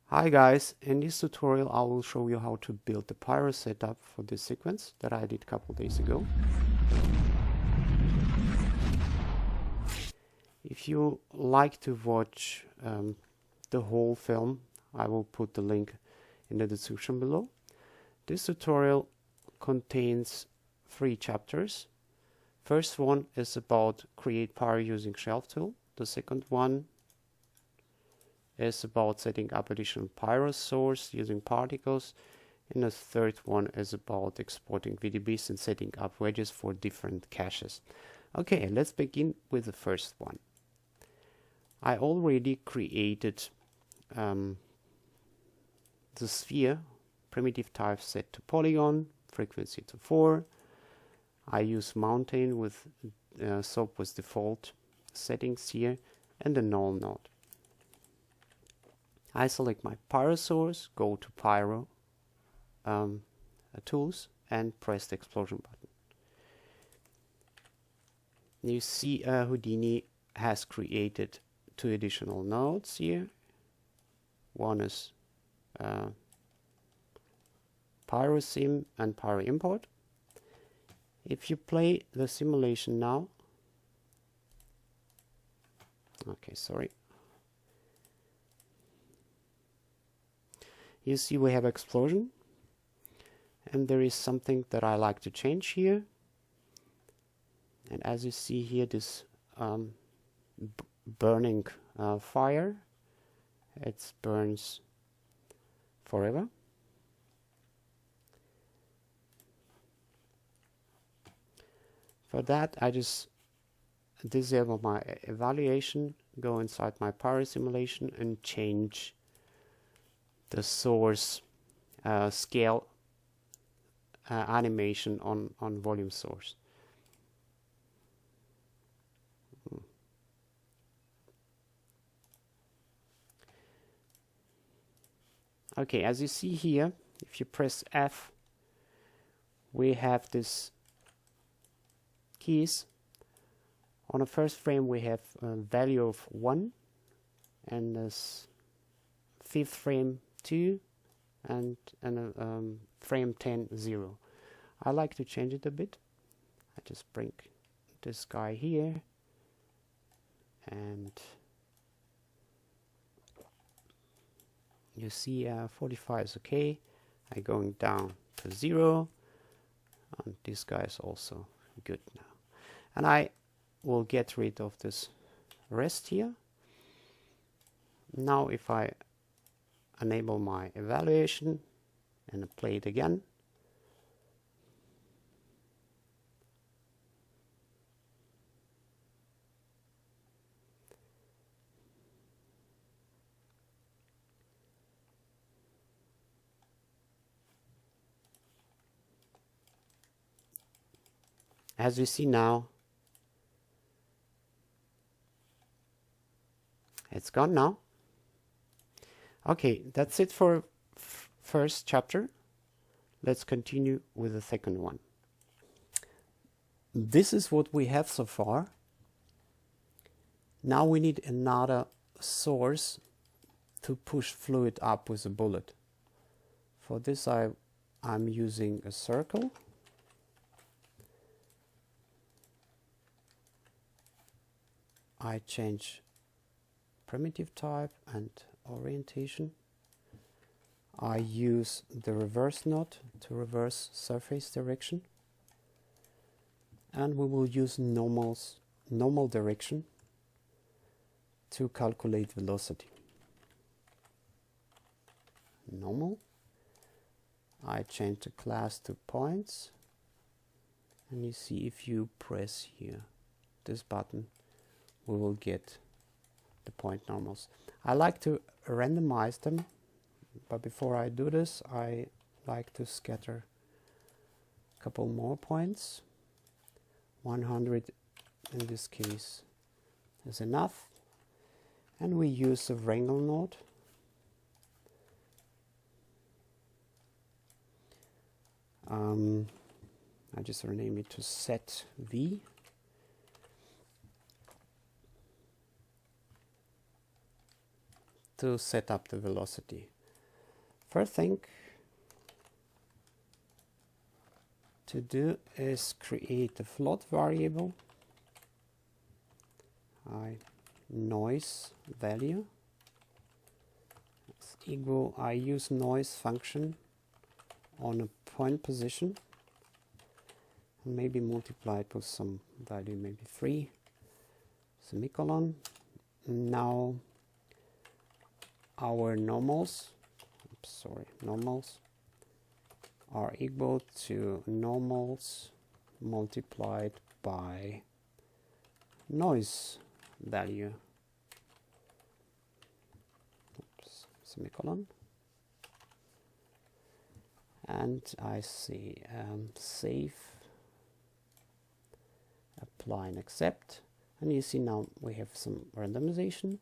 Hi guys, in this tutorial I will show you how to build the pyro setup for this sequence that I did a couple days ago. If you like to watch the whole film, I will put the link in the description below. This tutorial contains 3 chapters. First one is about create pyro using shelf tool. The second one is about setting up additional pyro source using particles, and the third one is about exporting VDBs and setting up wedges for different caches. Okay, let's begin with the first one. I already created the sphere, primitive type set to polygon, frequency to 4. I use mountain with soap with default settings here, and the null node. I select my pyro source, go to pyro tools and press the explosion button. You see Houdini has created 2 additional nodes here. One is pyro sim and pyro import. If you play the simulation now, okay, sorry. You see we have explosion, and there is something that I like to change here. And as you see here, this burning fire, it burns forever. For that, I just disable my evaluation, go inside my pyro simulation and change the source scale animation on volume source. Okay, as you see here, if you press F, we have this keys. On the first frame we have a value of 1, and this 5th frame 2, and frame 10 0. I like to change it a bit. I just bring this guy here, and you see 45 is okay. I'm going down to 0, and this guy is also good now. And I will get rid of this rest here. Now if I enable my evaluation and play it again, as we see now, it's gone now. Okay, that's it for first chapter. Let's continue with the second one. This is what we have so far. Now we need another source to push fluid up with a bullet. For this I'm using a circle. I change primitive type and orientation. I use the reverse node to reverse surface direction, and we will use normal direction to calculate velocity. Normal. I change the class to points, and you see if you press here this button, we will get the point normals. I like to randomize them, but before I do this, I like to scatter a couple more points. 100 in this case is enough, and we use the wrangle node. I just rename it to set V. to set up the velocity. First thing to do is create a float variable, noise value is equal, I use noise function on a point position and maybe multiply it with some value, maybe 3, semicolon. Now our normals are equal to normals multiplied by noise value, semicolon, and I see save, apply and accept, and you see now we have some randomization,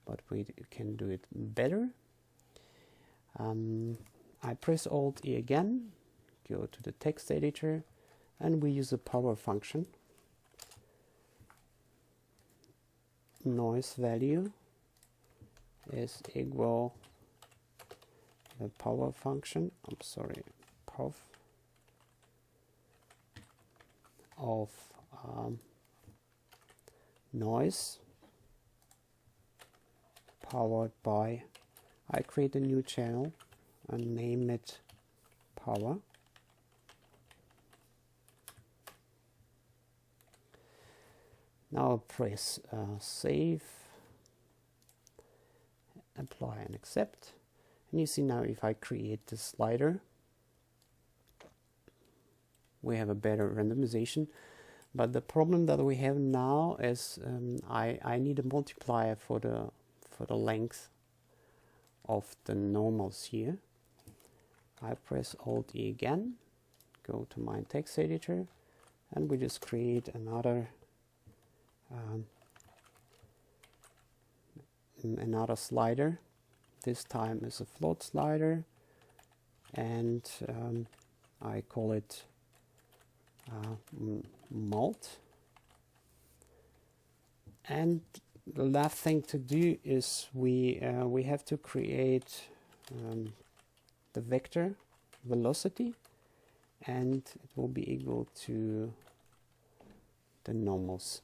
but we can do it better. I press Alt E again, go to the text editor, and we use a power function. Noise value is equal the power function, pow of noise powered by, I create a new channel and name it power. Now press save, apply and accept, and you see now if I create the slider we have a better randomization. But the problem that we have now is I need a multiplier for the length of the normals here. I press Alt E again, go to my text editor, and we just create another slider. This time is a float slider, and I call it mult. And the last thing to do is we have to create the vector velocity, and it will be equal to the normals.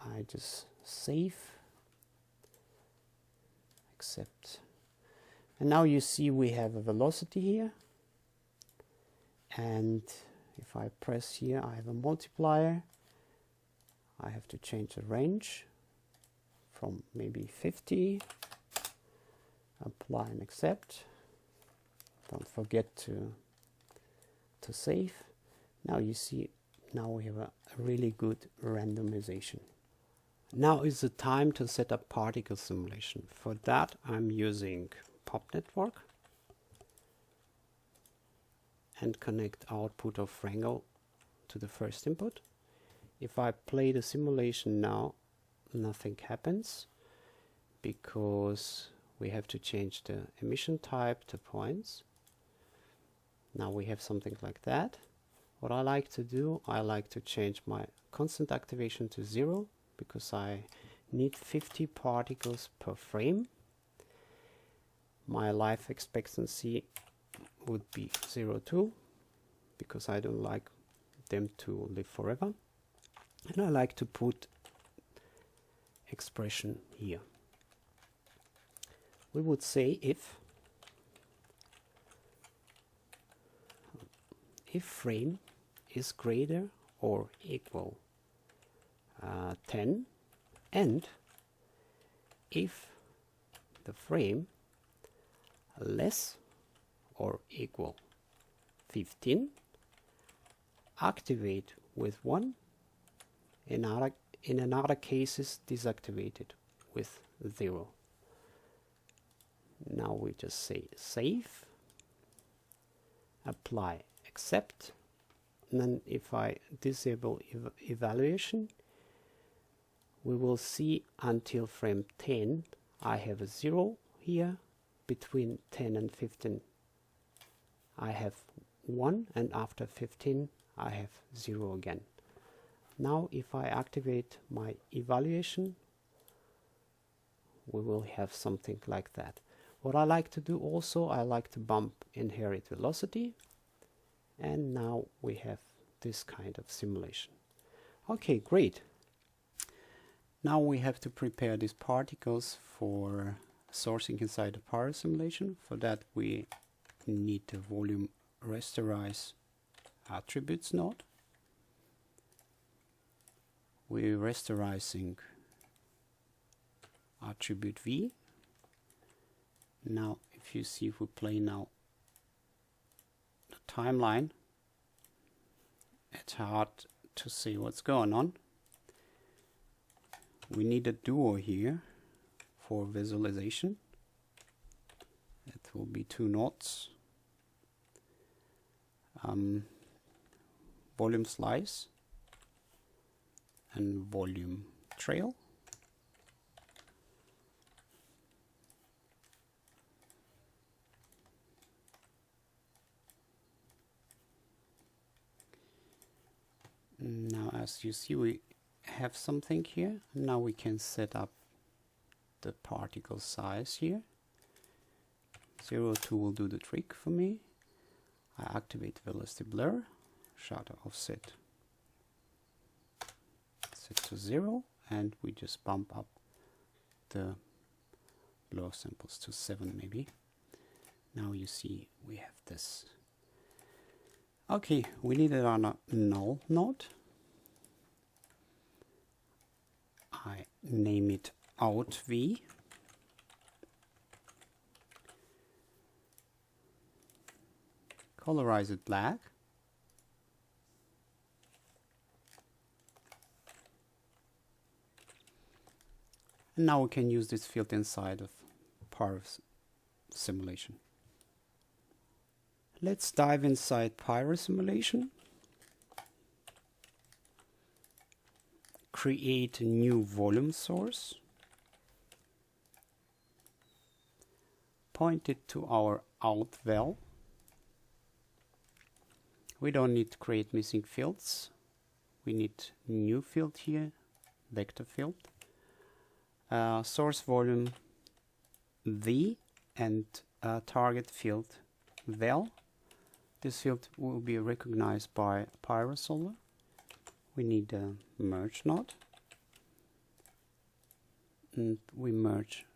I just save, accept, and now you see we have a velocity here, and if I press here I have a multiplier. I have to change the range from maybe 50, apply and accept. Don't forget to save. Now you see, now we have a really good randomization. Now is the time to set up particle simulation. For that I'm using pop network and connect output of Wrangle to the first input. If I play the simulation now, nothing happens because we have to change the emission type to points. Now we have something like that. What I like to do, I like to change my constant activation to 0 because I need 50 particles per frame. My life expectancy would be 0.2 because I don't like them to live forever. And I like to put expression here. We would say if frame is greater or equal 10, and if the frame less or equal 15, activate with 1. In another cases, deactivated with 0. Now we just say save, apply, accept, and then if I disable evaluation, we will see until frame 10 I have a 0 here. Between 10 and 15 I have 1, and after 15 I have 0 again. Now if I activate my evaluation, we will have something like that. what I like to do also, I like to bump inherit velocity, and now we have this kind of simulation. Okay, great. Now we have to prepare these particles for sourcing inside the Pyro simulation. For that we need the volume rasterize attributes node. We're rasterizing attribute V. Now if you see, if we play now the timeline, it's hard to see what's going on. We need a duo here for visualization. It will be 2 nodes. Volume slice and volume trail. Now as you see, we have something here. Now we can set up the particle size here. 0.2 will do the trick for me. I activate velocity blur, shutter offset set to 0, and we just bump up the blur samples to 7 maybe. Now you see we have this. Okay, we need it on a null node. I name it out V. Colorize it black. And now we can use this field inside of Pyro simulation. Let's dive inside Pyro simulation. Create a new volume source. Point it to our out val. We don't need to create missing fields. We need new field here, vector field. Source volume V and target field val. This field will be recognized by Pyro solver. We need a merge node, and we merge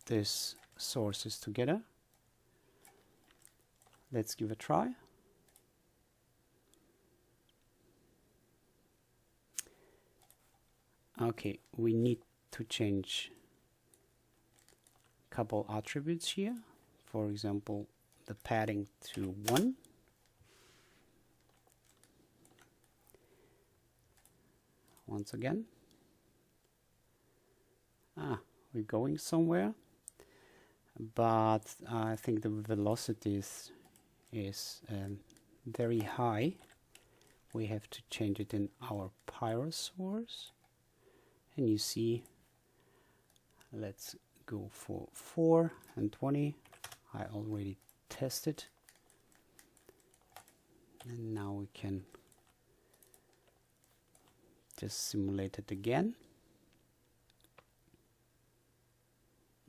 these sources together. Let's give a try. Okay, we need to change a couple attributes here. For example, the padding to 1. Once again. We're going somewhere, but I think the velocity is very high. We have to change it in our Pyro source. And you see, let's go for 4 and 20. I already tested. And now we can just simulate it again.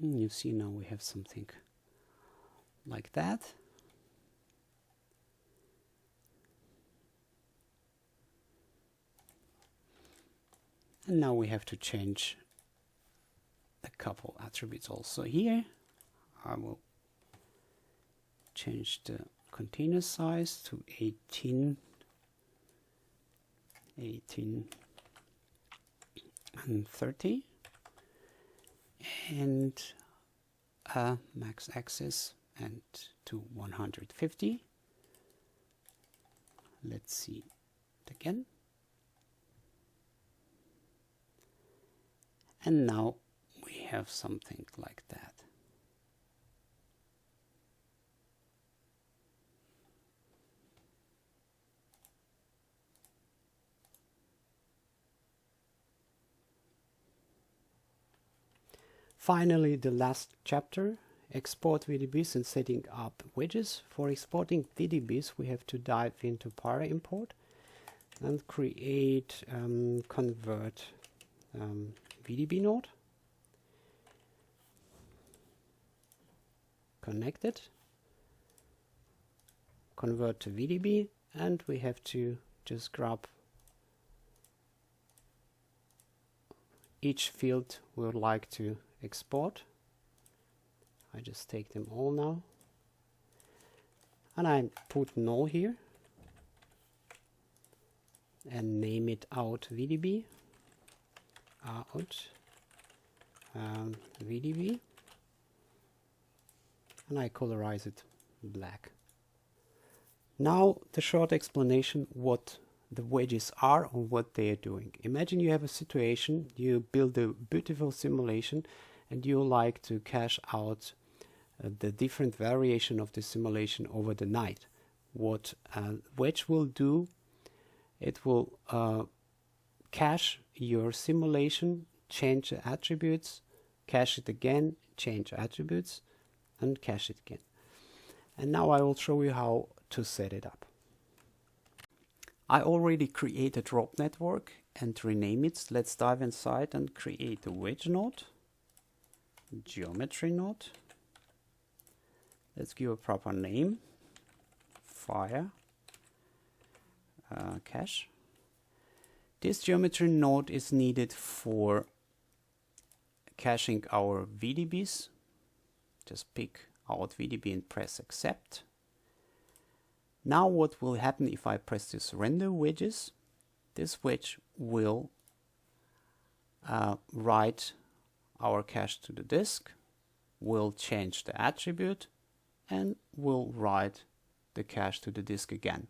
And you see now we have something like that. And now we have to change a couple attributes also here. I will change the container size to 18 and 30, and max axis and to 150. Let's see it again. And now we have something like that. Finally, the last chapter, export VDBs and setting up wedges. For exporting VDBs, we have to dive into Pyro import and create convert VDB node. connected, convert to VDB, and we have to just grab each field we would like to export. I just take them all now, and I put null here and name it out VDB, out VDB, and I colorize it black. Now the short explanation what the wedges are or what they are doing. Imagine you have a situation, you build a beautiful simulation and you like to cache out the different variation of the simulation over the night. What wedge will do, it will cache your simulation, change the attributes, cache it again, change attributes, and cache it again. And now I will show you how to set it up. I already created a drop network and rename it. Let's dive inside and create a wedge node, geometry node. Let's give a proper name, fire cache. This geometry node is needed for caching our VDBs. Just pick out VDB and press accept. Now what will happen if I press this render wedges? This wedge will write our cache to the disk, will change the attribute, and will write the cache to the disk again.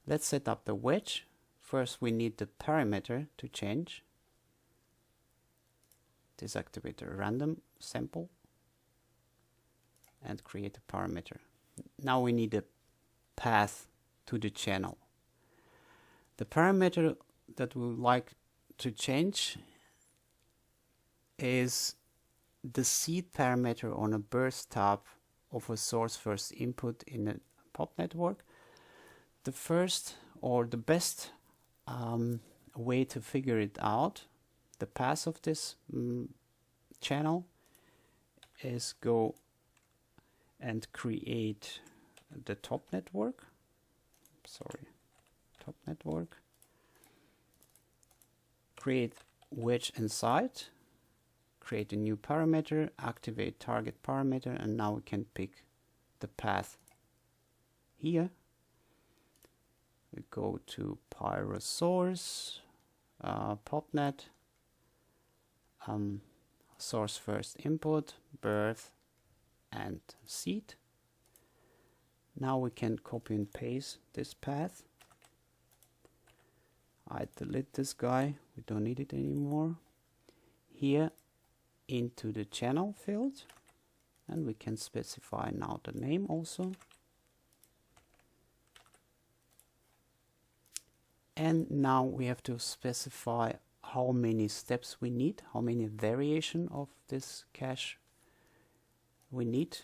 Let's set up the wedge. First we need the parameter to change. Deactivate a random sample and create a parameter. Now we need a path to the channel. The parameter that we would like to change is the seed parameter on a burst tab of a source first input in a pop network. The first or the best way to figure it out, the path of this channel, is go and create the top network. Top network. Create wedge inside. Create a new parameter. Activate target parameter, and now we can pick the path here. We go to Pyro source, popnet, source first input, birth, and seed. Now we can copy and paste this path. I delete this guy, we don't need it anymore. Here into the channel field, and we can specify now the name also. And now we have to specify how many steps we need, how many variation of this cache we need.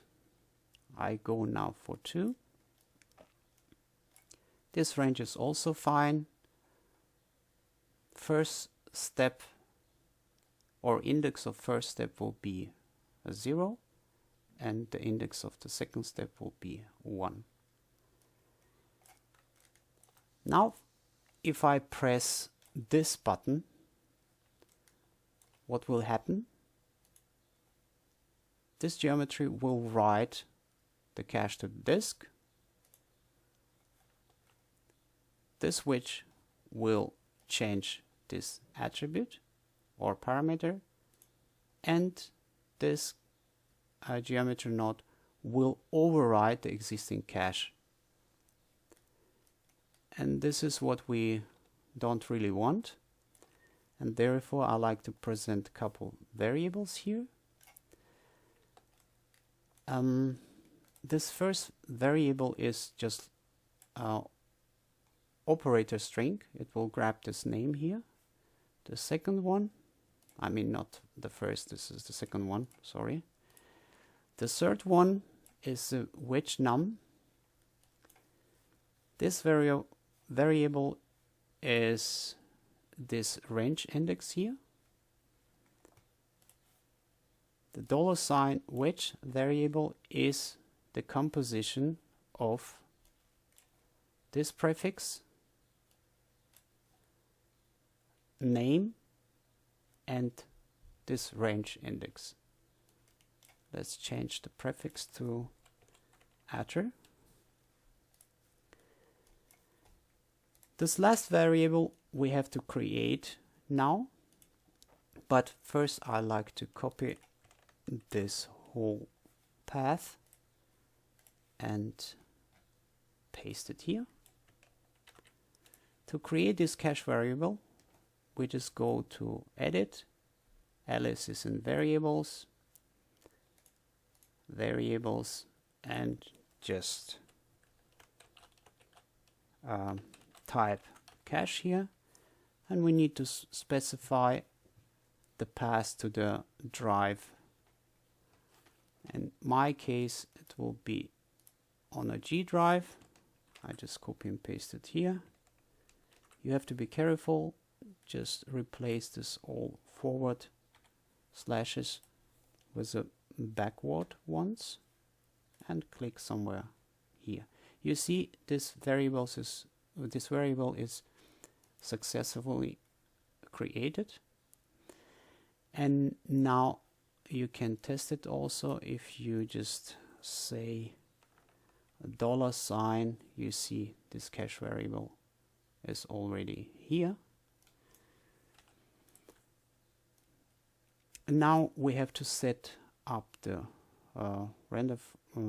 I go now for 2. This range is also fine. First step or index of first step will be a 0, and the index of the second step will be 1. Now if I press this button, what will happen? This geometry will write the cache to the disk. This wedge will change this attribute or parameter, and this geometry node will override the existing cache. And this is what we don't really want, and therefore I like to present a couple variables here. This first variable is just operator string. It will grab this name here. The second one, I mean not the first, this is the second one, sorry. The third one is a wedge num. This variable is this range index here. The $ wedge variable is the composition of this prefix, name, and this range index. Let's change the prefix to attr. This last variable we have to create now, but first I like to copy this whole path and paste it here. To create this cache variable, we just go to Edit, Alice in Variables, Variables, and just type cache here, and we need to specify the path to the drive. In my case, it will be on a G drive. I just copy and paste it here. You have to be careful. Just replace this all forward slashes with the backward ones and click somewhere here. You see this variable is successfully created, and now you can test it also. If you just say $, you see this cache variable is already here. And now we have to set up the render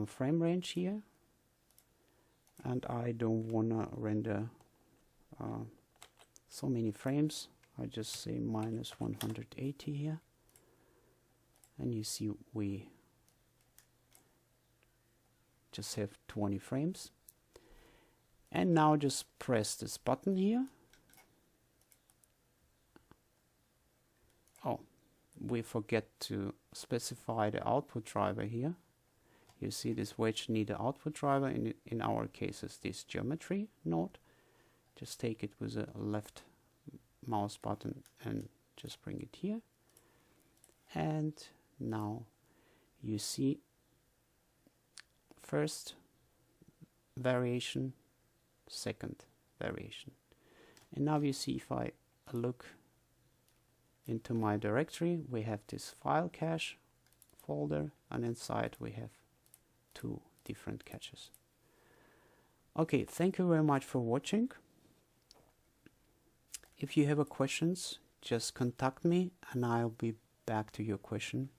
frame range here, and I don't wanna render so many frames. I just say -180 here, and you see we just have 20 frames. And now just press this button here. Oh, we forget to specify the output driver here. You see this wedge need an output driver. In our case is this geometry node. Just take it with a left mouse button and just bring it here. And now you see first variation, second variation. And now you see if I look into my directory, we have this file cache folder, and inside we have 2 different caches. Okay, thank you very much for watching. If you have a questions, just contact me and I'll be back to your question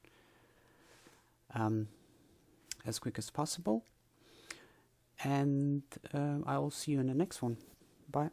as quick as possible. And I will see you in the next one. Bye.